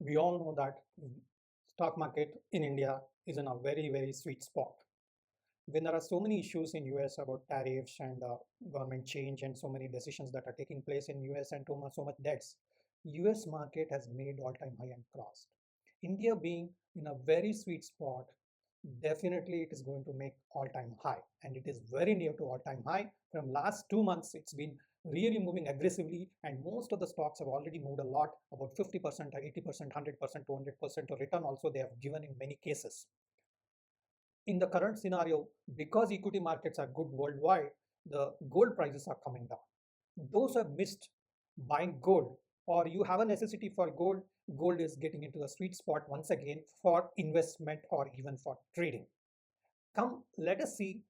We all know that stock market in India is in a very sweet spot. When there are so many issues in US about tariffs and government change and so many decisions that are taking place in US and so much debts, US market has made all-time high and crossed. India being in a very sweet spot, definitely it is going to make all-time high, and it is very near to all-time high. From last 2 months, it's been really moving aggressively, and most of the stocks have already moved a lot, about 50% or 80%, 100%, 200% of return also they have given in many cases. In the current scenario, because equity markets are good worldwide, the gold prices are coming down. Those who have missed buying gold, or you have a necessity for gold, gold is getting into the sweet spot once again for investment or even for trading. Come, let us see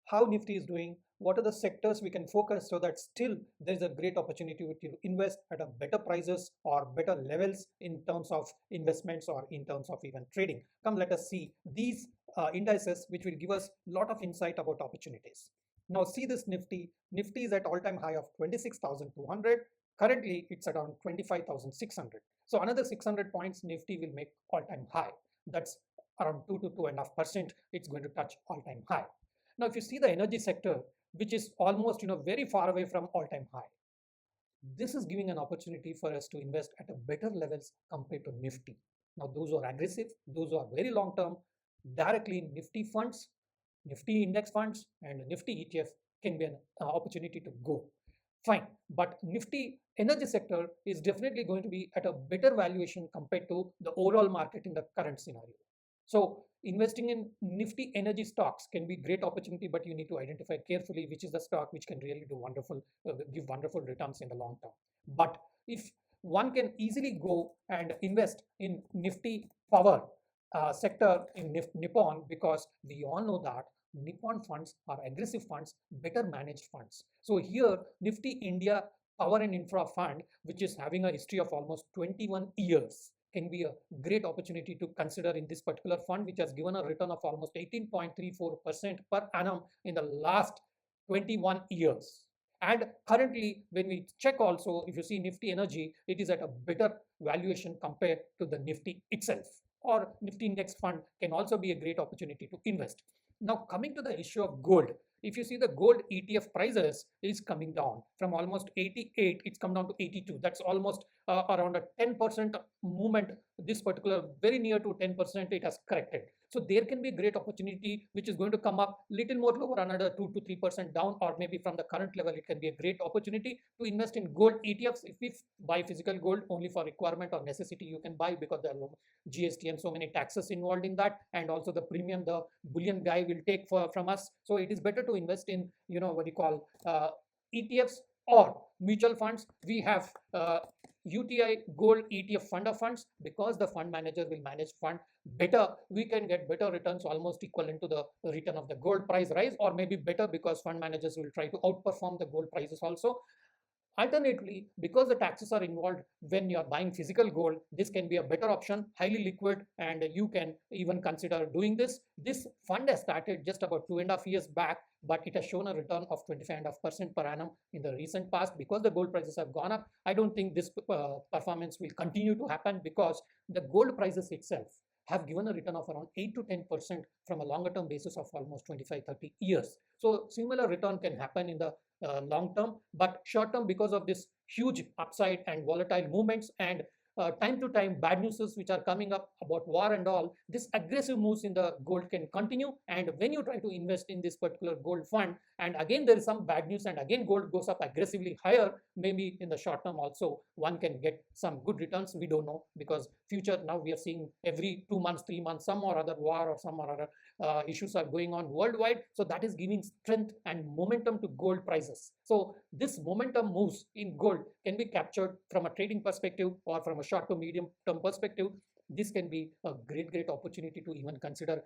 how Nifty is doing, what are the sectors we can focus so that still there is a great opportunity to invest at a better prices or better levels in terms of investments or in terms of even trading. Come, let us see these indices which will give us a lot of insight about opportunities. Now see this Nifty. Nifty is at all-time high of 26,200. Currently, it's around 25,600. So another 600 points, Nifty will make all-time high. That's around 2 to 2.5%. It's going to touch all-time high. Now, if you see the energy sector, which is almost very far away from all-time high, this is giving an opportunity for us to invest at a better levels compared to Nifty. Now, those are aggressive, those are very long term, directly in Nifty funds, Nifty index funds, and Nifty ETF can be an opportunity to go. Fine, but Nifty energy sector is definitely going to be at a better valuation compared to the overall market in the current scenario. So investing in Nifty energy stocks can be great opportunity, but you need to identify carefully which is the stock which can really do wonderful, give wonderful returns in the long term. But if one can easily go and invest in Nifty power sector in Nippon, because we all know that Nippon funds are aggressive funds, better managed funds. So here Nifty India Power and Infra Fund, which is having a history of almost 21 years, can be a great opportunity to consider in this particular fund, which has given a return of almost 18.34% per annum in the last 21 years. And currently, when we check also, if you see Nifty Energy, it is at a better valuation compared to the Nifty itself. Or Nifty Index Fund can also be a great opportunity to invest. Now, coming to the issue of gold, if you see the gold ETF prices is coming down from almost 88, it's come down to 82. That's almost around a 10% movement. This particular very near to 10%, it has corrected. So there can be great opportunity which is going to come up little more lower, another 2 to 3% down, or maybe from the current level it can be a great opportunity to invest in gold ETFs. If we buy physical gold only for requirement or necessity, you can buy, because there are GST and so many taxes involved in that, and also the premium the bullion guy will take from us. So it is better to invest in what you call ETFs or mutual funds. We have UTI Gold ETF fund of funds. Because the fund manager will manage fund better, we can get better returns almost equivalent to the return of the gold price rise, or maybe better, because fund managers will try to outperform the gold prices also. Alternately, because the taxes are involved when you're buying physical gold, this can be a better option, highly liquid, and you can even consider doing this. This fund has started just about 2.5 years back, but it has shown a return of 25.5% per annum in the recent past. Because the gold prices have gone up, I don't think this performance will continue to happen, because the gold prices itself have given a return of around 8 to 10% from a longer term basis of almost 25-30 years. So similar return can happen in the long term, but short term, because of this huge upside and volatile movements and time to time bad news which are coming up about war and all, this aggressive moves in the gold can continue. And when you try to invest in this particular gold fund, and again there is some bad news and again gold goes up aggressively higher, maybe in the short term also one can get some good returns. We don't know, because future, now we are seeing every 2 months 3 months some or other war or some or other issues are going on worldwide. So that is giving strength and momentum to gold prices. So this momentum moves in gold can be captured from a trading perspective or from a short to medium term perspective. This can be a great opportunity to even consider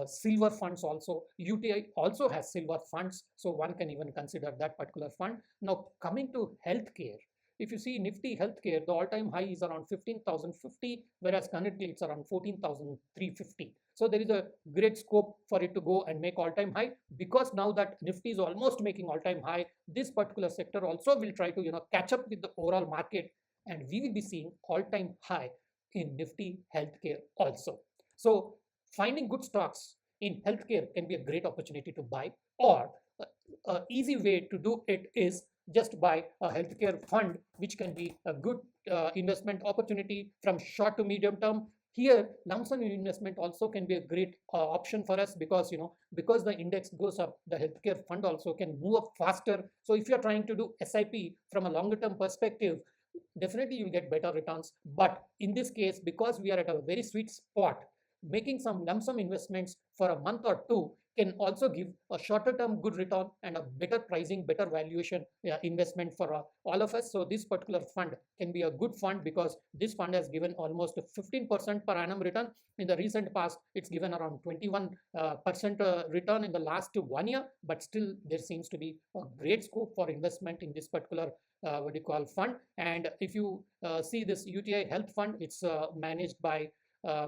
silver funds also. UTI also has silver funds, so one can even consider that particular fund. Now coming to healthcare, if you see Nifty Healthcare, the all-time high is around 15,050, whereas currently it's around 14,350. So there is a great scope for it to go and make all-time high, because now that Nifty is almost making all-time high, this particular sector also will try to catch up with the overall market, and we will be seeing all-time high in Nifty Healthcare also. So finding good stocks in healthcare can be a great opportunity to buy, or a easy way to do it is just buy a healthcare fund, which can be a good investment opportunity from short to medium term. Here lump sum investment also can be a great option for us, because because the index goes up, the healthcare fund also can move up faster. So if you're trying to do SIP from a longer term perspective, definitely you'll get better returns. But in this case, because we are at a very sweet spot, making some lump sum investments for a month or two can also give a shorter term good return and a better pricing, better valuation investment for all of us. So this particular fund can be a good fund, because this fund has given almost 15% per annum return. In the recent past, it's given around 21% return in the last 1 year, but still there seems to be a great scope for investment in this particular what do you call fund. And if you see this UTI Health Fund, it's managed by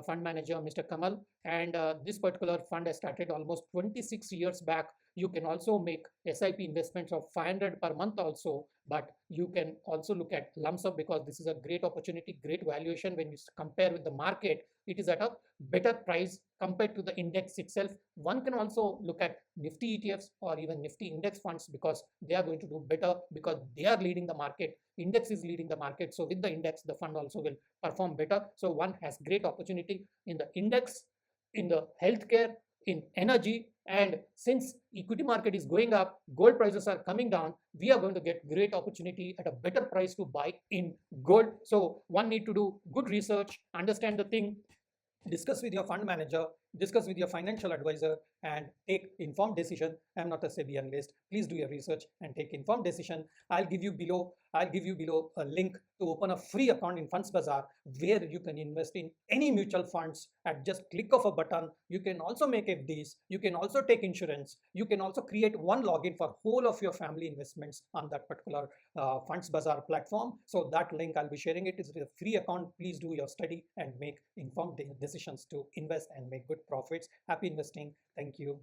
fund manager Mr. Kamal, and this particular fund has started almost 26 years back. You can also make SIP investments of 500 per month also, but you can also look at lump sum, because this is a great opportunity, great valuation. When you compare with the market, it is at a better price compared to the index itself. One can also look at Nifty ETFs or even Nifty index funds, because they are going to do better, because they are leading the market. Index is leading the market, so with the index, the fund also will perform better. So one has great opportunity in the index, in the healthcare, in energy. And since equity market is going up, gold prices are coming down, we are going to get great opportunity at a better price to buy in gold. So one need to do good research, understand the thing, discuss with your fund manager, discuss with your financial advisor, and take informed decision. I'm not a SEBI analyst. Please do your research and take informed decision. I'll give you below a link to open a free account in Funds Bazaar, where you can invest in any mutual funds at just click of a button. You can also make FDs. You can also take insurance. You can also create one login for whole of your family investments on that particular Funds Bazaar platform. So that link I'll be sharing. It is a free account. Please do your study and make informed decisions to invest and make good profits. Happy investing. Thank you.